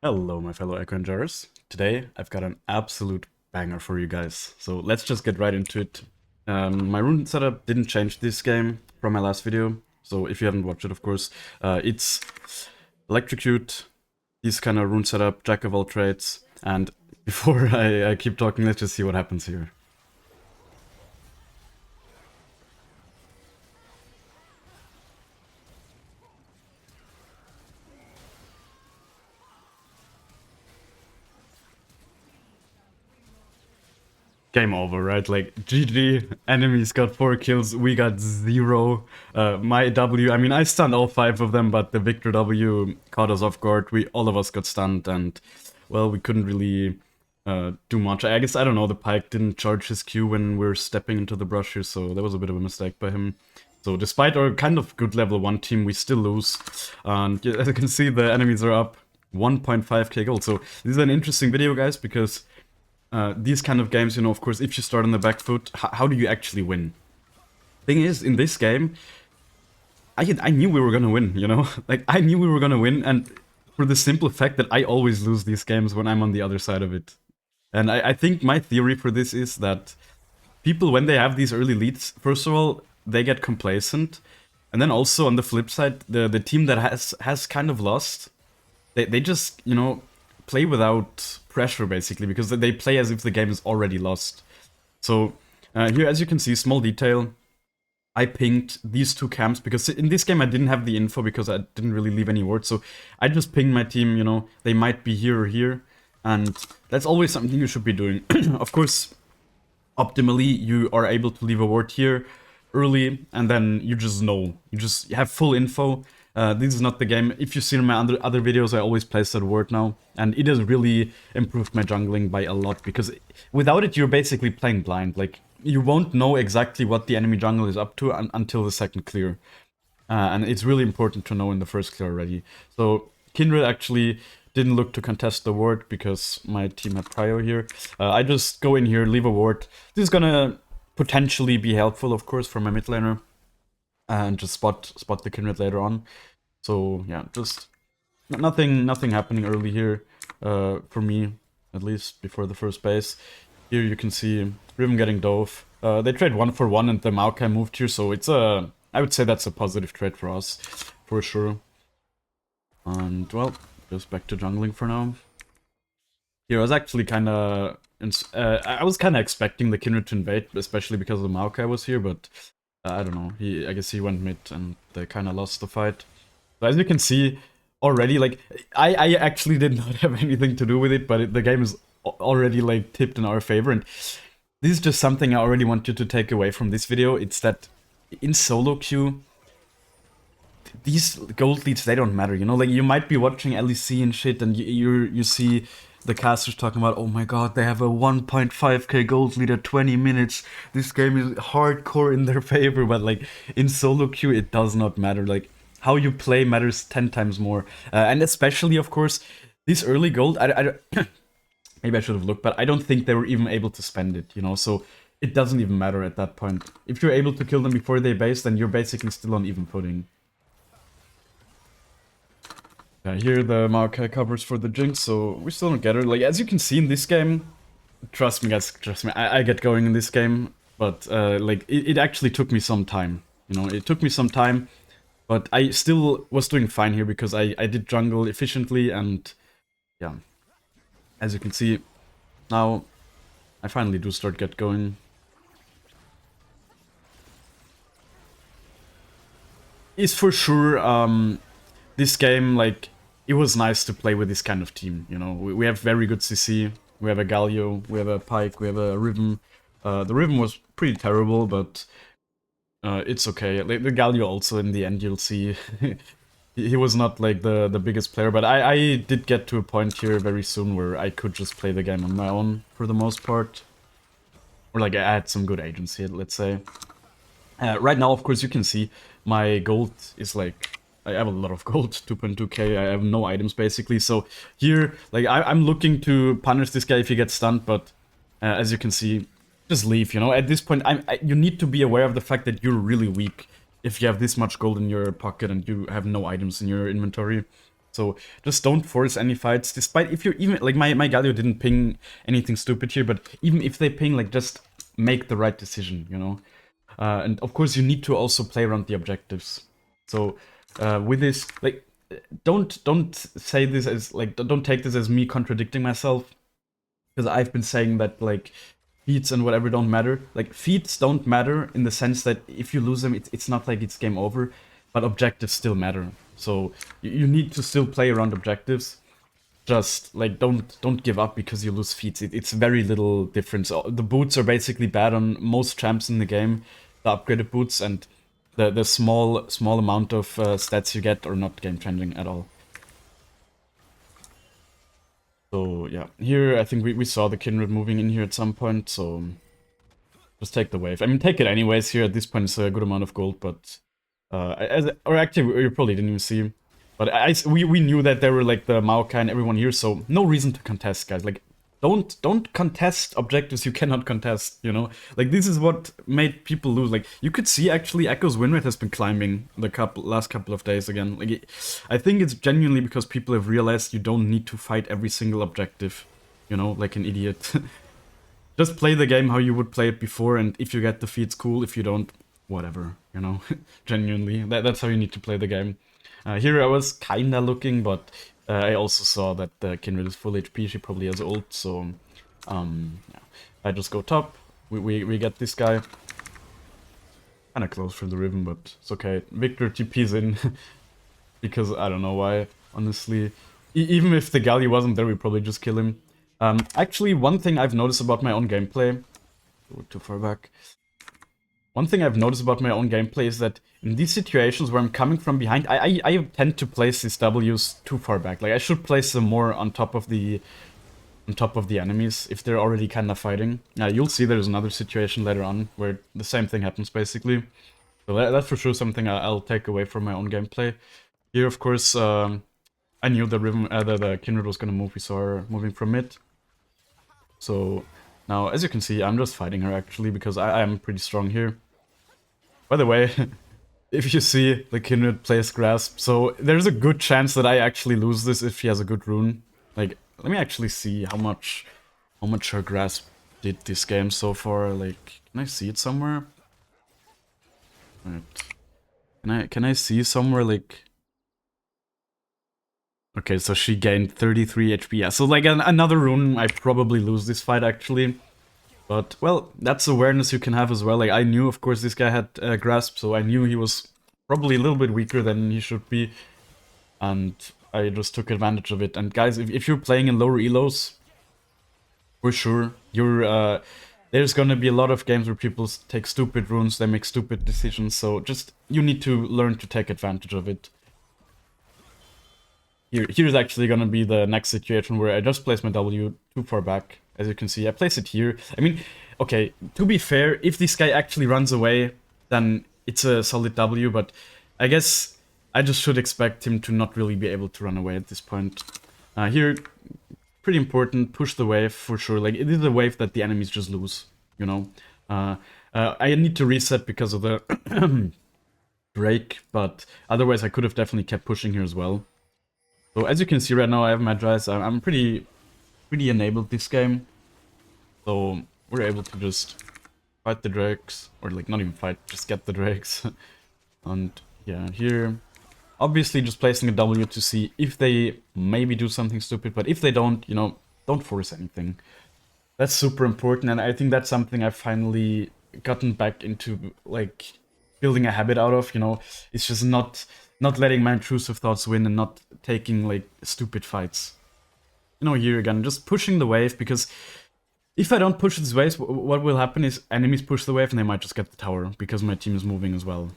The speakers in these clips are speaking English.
Hello, my fellow Ekko Enjoyers. Today, I've got an absolute banger for you guys. So let's just get right into it. My rune setup didn't change this game from my last video. So if you haven't watched it, of course, it's Electrocute, this kind of rune setup, Jack of all trades. And before I keep talking, let's just see what happens here. Game over, right? Like, GG, enemies got 4 kills, we got 0. My W, I mean, I stunned all 5 of them, but the Victor W caught us off guard. All of us got stunned, and, well, we couldn't really do much. I guess, I don't know, the Pike didn't charge his Q when we were stepping into the brush here, so that was a bit of a mistake by him. So despite our kind of good level 1 team, we still lose. And as you can see, the enemies are up 1.5k gold. So this is an interesting video, guys, because these kind of games, you know, of course, if you start on the back foot, how do you actually win? Thing is, in this game, I knew we were gonna win, you know? Like, I knew we were gonna win, and for the simple fact that I always lose these games when I'm on the other side of it. And I think my theory for this is that people, when they have these early leads, first of all, they get complacent. And then also, on the flip side, the team that has kind of lost, they just, you know, play without pressure, basically, because they play as if the game is already lost. So here, as you can see, small detail, I pinged these two camps, because in this game I didn't have the info because I didn't really leave any word, so I just pinged my team, you know, they might be here or here, and that's always something you should be doing. Of course, optimally, you are able to leave a word here early, and then you just know. You just have full info. This is not the game. If you've seen my other videos, I always place that word now, and it has really improved my jungling by a lot, because without it, you're basically playing blind. Like, you won't know exactly what the enemy jungle is up to until the second clear. And it's really important to know in the first clear already. So, Kindred actually didn't look to contest the ward because my team had prio here. I just go in here, leave a ward. This is gonna potentially be helpful, of course, for my mid laner. And just spot the Kindred later on. So yeah, just nothing happening early here, for me, at least before the first base. Here you can see Riven getting dove. They trade 1-for-1 and the Maokai moved here, so it's I would say that's a positive trade for us, for sure. And well, just back to jungling for now. Here I was actually kind of, I was kind of expecting the Kindred to invade, especially because the Maokai was here, but I don't know. I guess he went mid and they kind of lost the fight. So as you can see already, like, I actually did not have anything to do with it, but the game is already, like, tipped in our favor. And this is just something I already want you to take away from this video. It's that in solo queue, these gold leads, they don't matter, you know? Like, you might be watching LEC and shit, and you see the casters talking about, oh my god, they have a 1.5k gold lead at 20 minutes. This game is hardcore in their favor, but, like, in solo queue, it does not matter. Like, how you play matters 10 times more. And especially, of course, this early gold, I maybe I should have looked, but I don't think they were even able to spend it, you know? So it doesn't even matter at that point. If you're able to kill them before they base, then you're basically still on even footing. Here the Maokai covers for the Jinx, so we still don't get her. Like, as you can see in this game, trust me guys, trust me, I get going in this game, but like, it actually took me some time, you know, it took me some time, but I still was doing fine here because I did jungle efficiently, and yeah, as you can see, now I finally do start get going. Is for sure, this game, like, it was nice to play with this kind of team, you know. We have very good CC, we have a Galio, we have a Pike, we have a Riven. The Riven was pretty terrible, but it's okay. Like, the Galio also, in the end, you'll see, he was not, like, the biggest player, but I did get to a point here very soon where I could just play the game on my own, for the most part. Or, like, I had some good agency, let's say. Right now, of course, you can see my gold is, like, I have a lot of gold, 2.2k, I have no items basically, so here, like, I'm looking to punish this guy if he gets stunned, but as you can see, just leave, you know. At this point, you need to be aware of the fact that you're really weak if you have this much gold in your pocket and you have no items in your inventory. So just don't force any fights, despite if you're even, like my Galio didn't ping anything stupid here, but even if they ping, like just make the right decision, you know? And of course you need to also play around the objectives. So with this, like, don't say this as, like, don't take this as me contradicting myself, because I've been saying that, like, feats and whatever don't matter. Like, feats don't matter in the sense that if you lose them, it's not like it's game over, but objectives still matter. So you need to still play around objectives. Just, like, don't give up because you lose feats. It's very little difference. The boots are basically bad on most champs in the game, the upgraded boots, and the small amount of stats you get are not game changing at all. So yeah, here I think we saw the Kindred moving in here at some point, so just take the wave. I mean, take it anyways. Here at this point, it's a good amount of gold, but or actually, you probably didn't even see. But we knew that there were, like, the Maokai and everyone here, so no reason to contest, guys. Like, don't contest objectives you cannot contest, you know? Like, this is what made people lose. Like, you could see, actually, Ekko's win rate has been climbing the last couple of days again. Like, I think it's genuinely because people have realized you don't need to fight every single objective, you know, like an idiot. Just play the game how you would play it before, and if you get the feats, cool. If you don't, whatever, you know? Genuinely, that's how you need to play the game. Here I was kinda looking, but I also saw that the Kindred is full HP, she probably has ult, so yeah. I just go top, we get this guy. Kinda close for the ribbon, but it's okay. Victor TP's in, because I don't know why, honestly. Even if the Galio wasn't there, we'd probably just kill him. Actually, one thing I've noticed about my own gameplay... Oh, too far back. One thing I've noticed about my own gameplay is that in these situations where I'm coming from behind, I tend to place these W's too far back. Like, I should place them more on top of the enemies if they're already kind of fighting. You'll see there's another situation later on where the same thing happens, basically. So that's for sure something I'll take away from my own gameplay. Here, of course, I knew the Kindred was gonna move. We saw her moving from mid. So now, as you can see, I'm just fighting her, actually, because I am pretty strong here. By the way, if you see, the Kindred plays Grasp, so there's a good chance that I actually lose this if she has a good rune. Like, let me actually see how much her Grasp did this game so far. Like, can I see it somewhere? Right. Can I see somewhere, like... Okay, so she gained 33 HP. Yeah, so, like, another rune, I probably lose this fight, actually. But, well, that's awareness you can have as well. Like, I knew, of course, this guy had Grasp, so I knew he was probably a little bit weaker than he should be. And I just took advantage of it. And guys, if you're playing in lower elos, for sure, you're there's gonna be a lot of games where people take stupid runes, they make stupid decisions, so just, you need to learn to take advantage of it. Here's actually gonna be the next situation where I just place my W too far back. As you can see, I place it here. I mean, okay, to be fair, if this guy actually runs away, then it's a solid W, but I guess I just should expect him to not really be able to run away at this point. Here, pretty important, push the wave for sure. Like, it is a wave that the enemies just lose, you know? I need to reset because of the break, but otherwise I could have definitely kept pushing here as well. So as you can see right now, I have Magi's. I'm pretty enabled this game. So we're able to just fight the drakes, or like not even fight, just get the drakes. And yeah, here, obviously just placing a W to see if they maybe do something stupid, but if they don't, you know, don't force anything. That's super important, and I think that's something I've finally gotten back into, like, building a habit out of, you know. It's just not letting my intrusive thoughts win and not taking, like, stupid fights. You know, here again, just pushing the wave, because if I don't push this wave, what will happen is enemies push the wave and they might just get the tower, because my team is moving as well.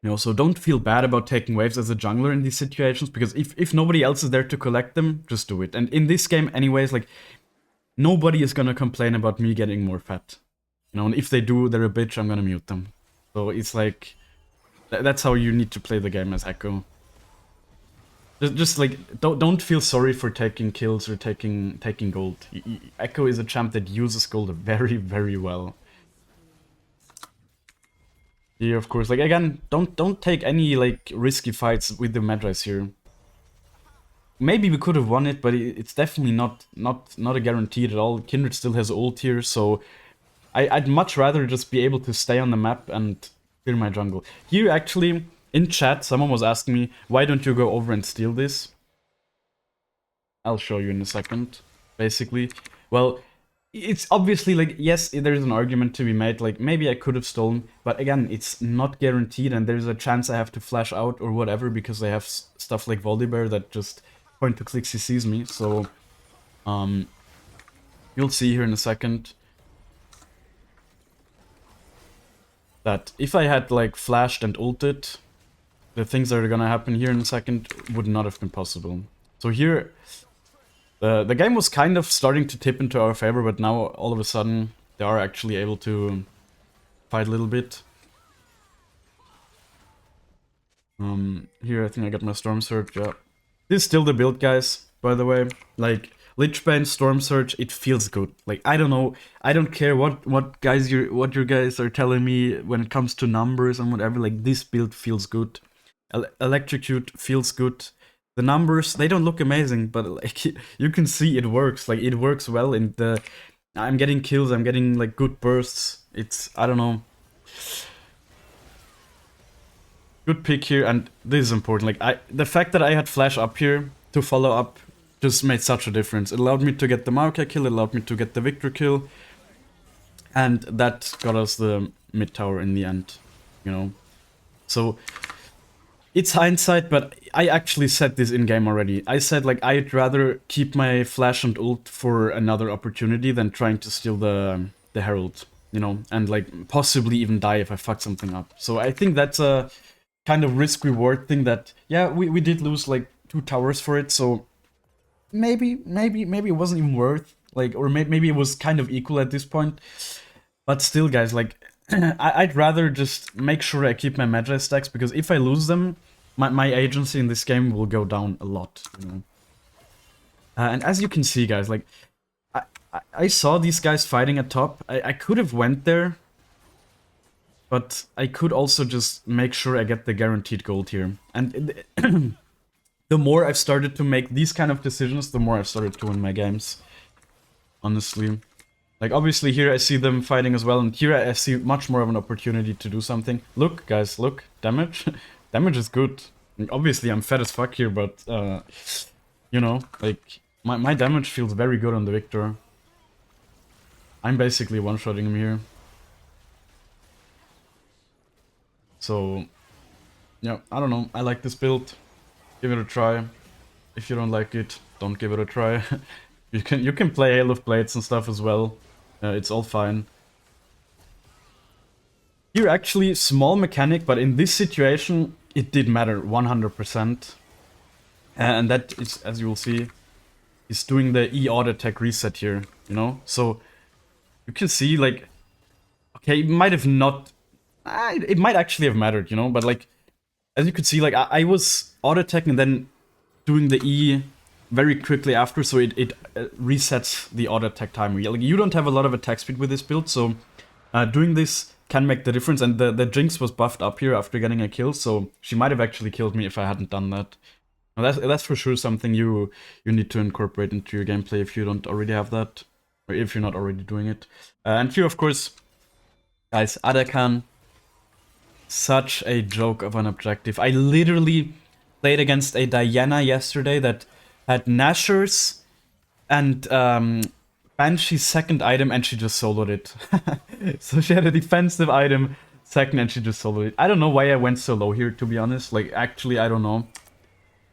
You know, so don't feel bad about taking waves as a jungler in these situations, because if nobody else is there to collect them, just do it. And in this game, anyways, like, nobody is gonna complain about me getting more fat. You know, and if they do, they're a bitch, I'm gonna mute them. So it's like, that's how you need to play the game as Ekko. Just like, don't feel sorry for taking kills or taking gold. Ekko is a champ that uses gold very, very well. Here, of course, like, again, don't take any, like, risky fights with the Magi's here. maybe we could have won it, but it's definitely not a guarantee at all. Kindred still has ult here, so I'd much rather just be able to stay on the map and clear my jungle. Here, actually, in chat, someone was asking me, why don't you go over and steal this? I'll show you in a second, basically. Well, it's obviously, like, yes, there's an argument to be made, like, maybe I could have stolen, but again, it's not guaranteed, and there's a chance I have to flash out or whatever, because they have stuff like Volibear that just point-to-click CCs me, so, you'll see here in a second that if I had, like, flashed and ulted, the things that are gonna happen here in a second would not have been possible. So here, the game was kind of starting to tip into our favor, but now all of a sudden they are actually able to fight a little bit. Here I think I got my Storm Surge, yeah. This is still the build, guys, by the way. Like, Lichbane, Storm Surge, it feels good. Like, I don't know, I don't care what you guys are telling me when it comes to numbers and whatever, like, this build feels good. Electrocute feels good. The numbers, they don't look amazing, but like you can see it works. Like, it works well in the... I'm getting kills, I'm getting like good bursts. It's, I don't know. Good pick here, and this is important. Like, the fact that I had flash up here to follow up just made such a difference. It allowed me to get the Maokai kill, it allowed me to get the Victor kill, and that got us the mid tower in the end, you know. So it's hindsight, but I actually said this in-game already. I said, like, I'd rather keep my flash and ult for another opportunity than trying to steal the Herald, you know, and, like, possibly even die if I fuck something up. So I think that's a kind of risk-reward thing that, yeah, we did lose, like, 2 towers for it, so maybe it wasn't even worth, like, or maybe it was kind of equal at this point. But still, guys, like, I'd rather just make sure I keep my Magi stacks, because if I lose them, my agency in this game will go down a lot, you know. And as you can see, guys, like, I saw these guys fighting at top. I could have went there, but I could also just make sure I get the guaranteed gold here. And the more I've started to make these kind of decisions, the more I've started to win my games, honestly. Like, obviously here I see them fighting as well, and here I see much more of an opportunity to do something. Look, guys, look, damage. Damage is good. And obviously I'm fat as fuck here, but, you know, like, my damage feels very good on the Victor. I'm basically one-shotting him here. So, yeah, I don't know, I like this build. Give it a try. If you don't like it, don't give it a try. You can play Hail of Blades and stuff as well. It's all fine. Here, actually, small mechanic, but in this situation, it did matter 100%. And that is, as you will see, is doing the E-Auto attack reset here, you know? So, you can see, like, okay, it might have not... it might actually have mattered, you know? But, like, as you could see, like, I was auto-attacking and then doing the E very quickly after, so it resets the auto-attack timer. Like, you don't have a lot of attack speed with this build, so doing this can make the difference. And the Jinx was buffed up here after getting a kill, so she might have actually killed me if I hadn't done that. Now that's for sure something you need to incorporate into your gameplay if you don't already have that, or if you're not already doing it. And here, of course, guys, Adakan, such a joke of an objective. I literally played against a Diana yesterday that had Nashor's and Banshee's second item, and she just soloed it. So she had a defensive item second, and she just soloed it. I don't know why I went so low here, to be honest. Like, actually, I don't know.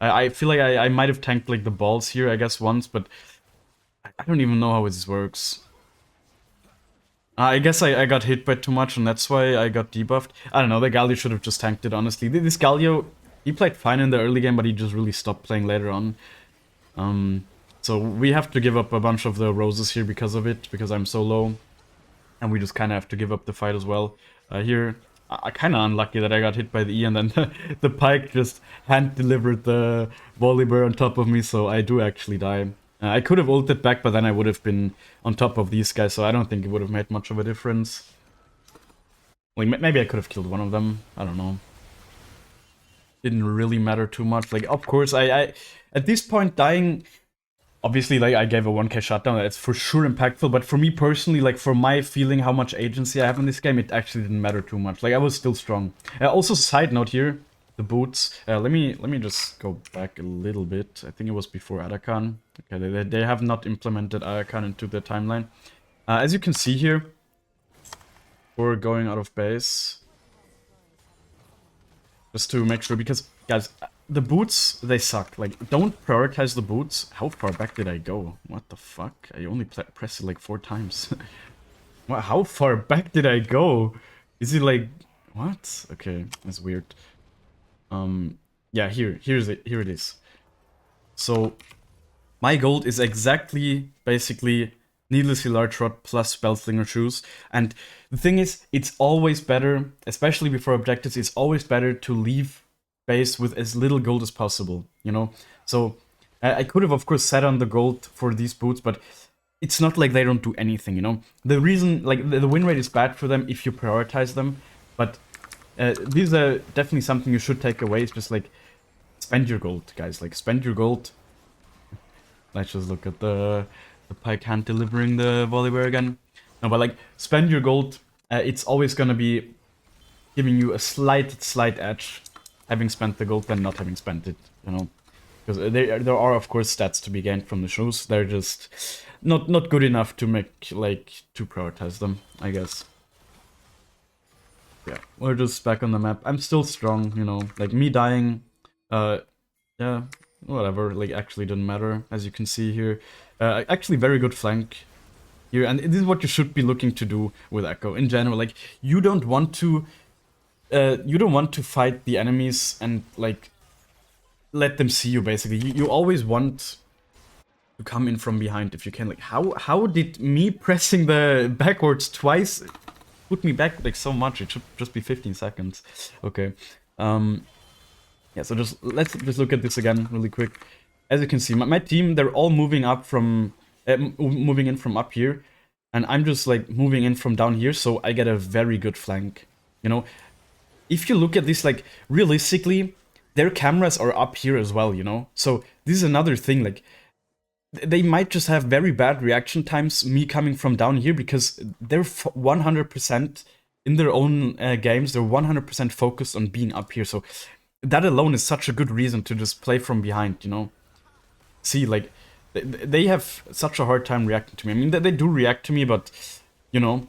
I feel like I might have tanked, like, the balls here, I guess, once, but I don't even know how this works. I guess I got hit by too much, and that's why I got debuffed. I don't know, the Galio should have just tanked it, honestly. This Galio, he played fine in the early game, but he just really stopped playing later on. So we have to give up a bunch of the roses here because of it, because I'm so low. And we just kind of have to give up the fight as well. Here, I kind of unlucky that I got hit by the E, and then the Pike just hand-delivered the Volibear on top of me, so I do actually die. I could have ulted back, but then I would have been on top of these guys, so I don't think it would have made much of a difference. Like, maybe I could have killed one of them, I don't know. didn't really matter too much. Like, of course, I at this point dying, obviously, like, I gave a 1k shutdown. That's for sure impactful. But for me personally, like, for my feeling how much agency I have in this game, it actually didn't matter too much. Like, I was still strong. Also, side note here, the boots. Let me just go back a little bit. I think it was before Arakan. Okay, they have not implemented Arakan into the timeline. As you can see here, we're going out of base. Just to make sure, because, guys, the boots, they suck. Like, don't prioritize the boots. How far back did I go? What the fuck? I only pressed it like 4 times. Wow, how far back did I go? Is it like... What? Okay, that's weird. Yeah, here it is. So, my gold is exactly, basically, needlessly large rod plus Spellslinger shoes. And the thing is, it's always better, especially before objectives, it's always better to leave base with as little gold as possible, you know? So, I could have, of course, sat on the gold for these boots, but it's not like they don't do anything, you know? The reason, like, the win rate is bad for them if you prioritize them, but these are definitely something you should take away. It's just like, spend your gold, guys. Like, spend your gold. Let's just look at the pike hand delivering the Volibear again. No, but like, spend your gold. It's always gonna be giving you a slight edge, having spent the gold than not having spent it, you know? Because there are, of course, stats to be gained from the shoes. They're just not good enough to make, like, to prioritize them, I guess. Yeah, we're just back on the map. I'm still strong, you know, like, me dying, yeah, whatever, like, actually didn't matter, as you can see here. Actually, very good flank here, and this is what you should be looking to do with Ekko, in general. Like, you don't want to fight the enemies and, like, let them see you, basically. You always want to come in from behind if you can. Like, how did me pressing the backwards twice put me back like so much? It should just be 15 seconds. Okay. Yeah, so let's just look at this again really quick. As you can see, my team, they're all moving up from moving in from up here, and I'm just like moving in from down here, so I get a very good flank. You know, if you look at this, like, realistically, their cameras are up here as well, you know? So this is another thing, like, they might just have very bad reaction times, me coming from down here, because they're 100% in their own games, they're 100% focused on being up here, so that alone is such a good reason to just play from behind, you know? See, like, they have such a hard time reacting to me. I mean, they do react to me, but, you know,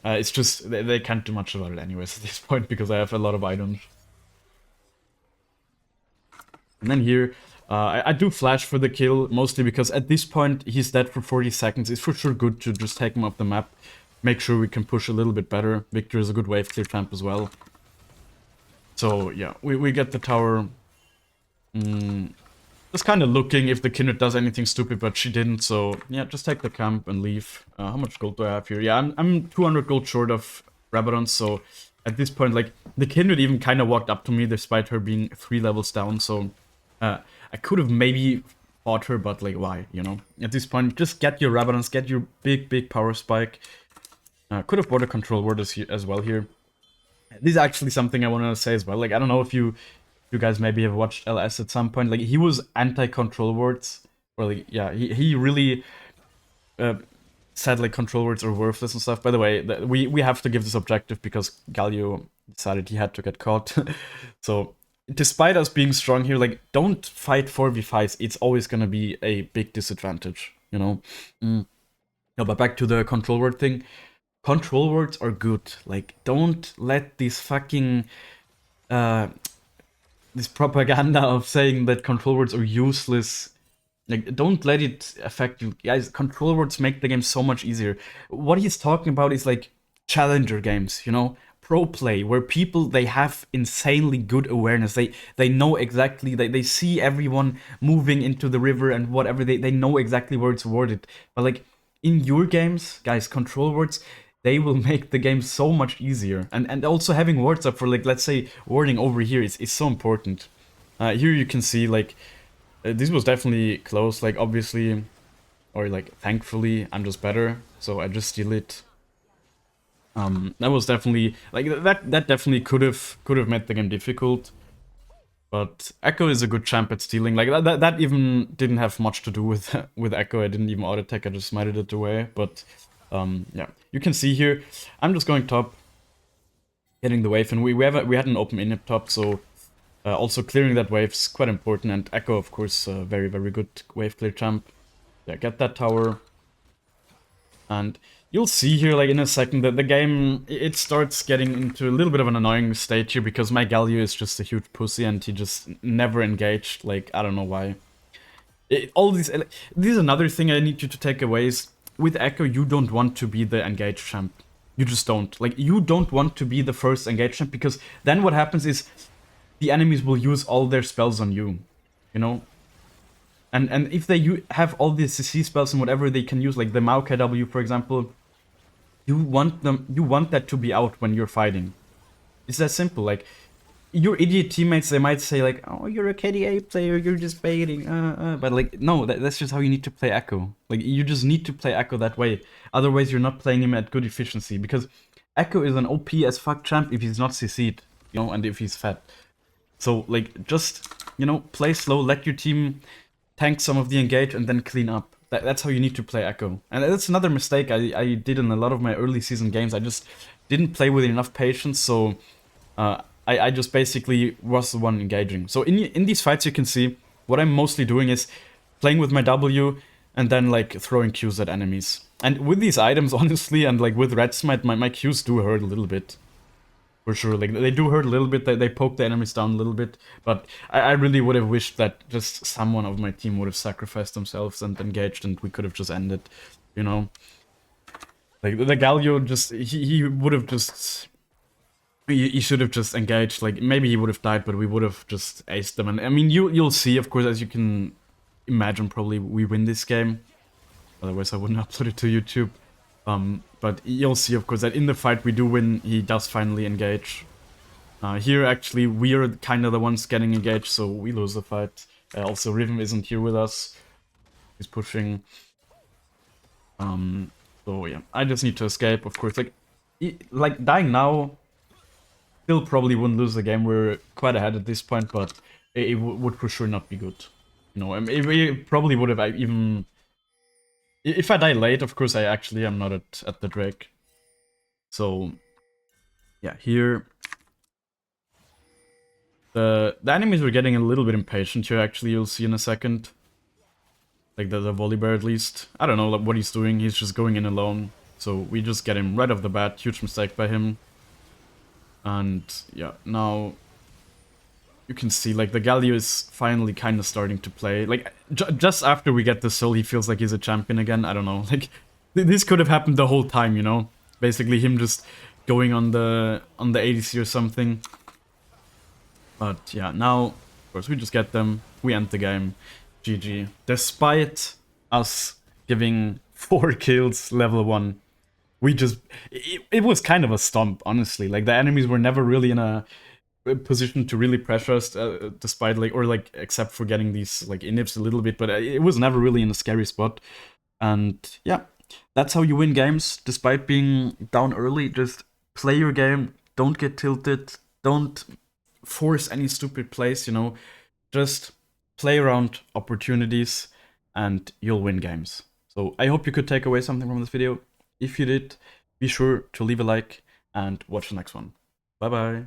it's just, they can't do much about it anyways at this point, because I have a lot of items. And then here, I do flash for the kill, mostly because at this point, he's dead for 40 seconds. It's for sure good to just take him off the map, make sure we can push a little bit better. Victor is a good wave clear champ as well. So, yeah, we get the tower. Just kind of looking if the Kindred does anything stupid, but she didn't, so yeah, just take the camp and leave. How much gold do I have here? Yeah, I'm 200 gold short of Rabadon, so at this point, like, the Kindred even kind of walked up to me despite her being 3 levels down, so I could have maybe fought her, but, like, why, you know? At this point, just get your Rabadons, get your big power spike. Could have bought a control word as well here. This is actually something I want to say as well. Like, I don't know if you guys maybe have watched LS at some point. Like, he was anti-control words. Or, like, yeah, he really said, like, control words are worthless and stuff. By the way, we have to give this objective because Galio decided he had to get caught. So, despite us being strong here, like, don't fight 4v5s. It's always gonna be a big disadvantage, you know? No, but back to the control word thing. Control words are good. Like, don't let these fucking this propaganda of saying that control words are useless, like, don't let it affect you. Guys, control words make the game so much easier. What he's talking about is, like, challenger games, you know? Pro play, where people, they have insanely good awareness. They know exactly, they see everyone moving into the river and whatever, they know exactly where it's worded. But, like, in your games, guys, control words, they will make the game so much easier. And also having words up for, like, let's say, wording over here is so important. Here you can see, like, this was definitely close, like, obviously, or, like, thankfully, I'm just better, so I just steal it. That was definitely, like, that definitely could have made the game difficult. But Ekko is a good champ at stealing. Like that even didn't have much to do with with Ekko. I didn't even auto attack. I just smited it away. But yeah, you can see here. I'm just going top, hitting the wave, and we had an open inhib top, so also clearing that wave is quite important. And Ekko, of course, very good wave clear champ. Yeah, get that tower. And you'll see here, like, in a second, that the game, it starts getting into a little bit of an annoying state here, because my Galio is just a huge pussy, and he just never engaged, like, I don't know why. All these... This is another thing I need you to take away is, with Ekko, you don't want to be the engaged champ. You just don't. Like, you don't want to be the first engaged champ, because then what happens is, the enemies will use all their spells on you, you know? And if they have all these CC spells and whatever they can use, like the Maokai W, for example, you want that to be out when you're fighting. It's that simple. Like, your idiot teammates, they might say like, "Oh, you're a KDA player, you're just baiting." But like, no, that's just how you need to play Ekko. Like, you just need to play Ekko that way. Otherwise, you're not playing him at good efficiency, because Ekko is an OP as fuck champ if he's not CC'd, you know, and if he's fat. So like, just, you know, play slow, let your team tank some of the engage, and then clean up. That's how you need to play Ekko. And that's another mistake I did in a lot of my early season games. I just didn't play with enough patience, so I just basically was the one engaging. So in these fights, you can see what I'm mostly doing is playing with my W and then like throwing Qs at enemies. And with these items, honestly, and like with Red Smite, my Qs do hurt a little bit. For sure, like, they do hurt a little bit, they poke the enemies down a little bit, but I really would have wished that just someone of my team would have sacrificed themselves and engaged, and we could have just ended, you know? Like, the Galio just, he would have just... He should have just engaged, like, maybe he would have died, but we would have just aced them. And I mean, you'll see, of course, as you can imagine, probably we win this game. Otherwise, I wouldn't upload it to YouTube. But you'll see, of course, that in the fight we do win. He does finally engage. Here, actually, we are kind of the ones getting engaged, so we lose the fight. Also, Rhythm isn't here with us. He's pushing. So yeah, I just need to escape, of course. Like dying now, still probably wouldn't lose the game. We're quite ahead at this point, but it would for sure not be good. You know, it probably would have even... If I die late, of course, I actually am not at the Drake. So, yeah, here... The enemies were getting a little bit impatient here, actually, you'll see in a second. Like, the Volibear, at least. I don't know what he's doing, he's just going in alone. So, we just get him right off the bat, huge mistake by him. And, yeah, now... You can see, like, the Galio is finally kind of starting to play. Like, just after we get the soul, he feels like he's a champion again. I don't know. Like, this could have happened the whole time, you know? Basically, him just going on the ADC or something. But, yeah, now, of course, we just get them. We end the game. GG. Despite us giving 4 kills level 1, we just... It was kind of a stomp, honestly. Like, the enemies were never really in a position to really pressure us, despite, like, or like, except for getting these, like, inhibs a little bit, but it was never really in a scary spot. And yeah, that's how you win games, despite being down early. Just play your game, don't get tilted, don't force any stupid plays, you know, just play around opportunities and you'll win games. So I hope you could take away something from this video. If you did, be sure to leave a like and watch the next one. Bye bye.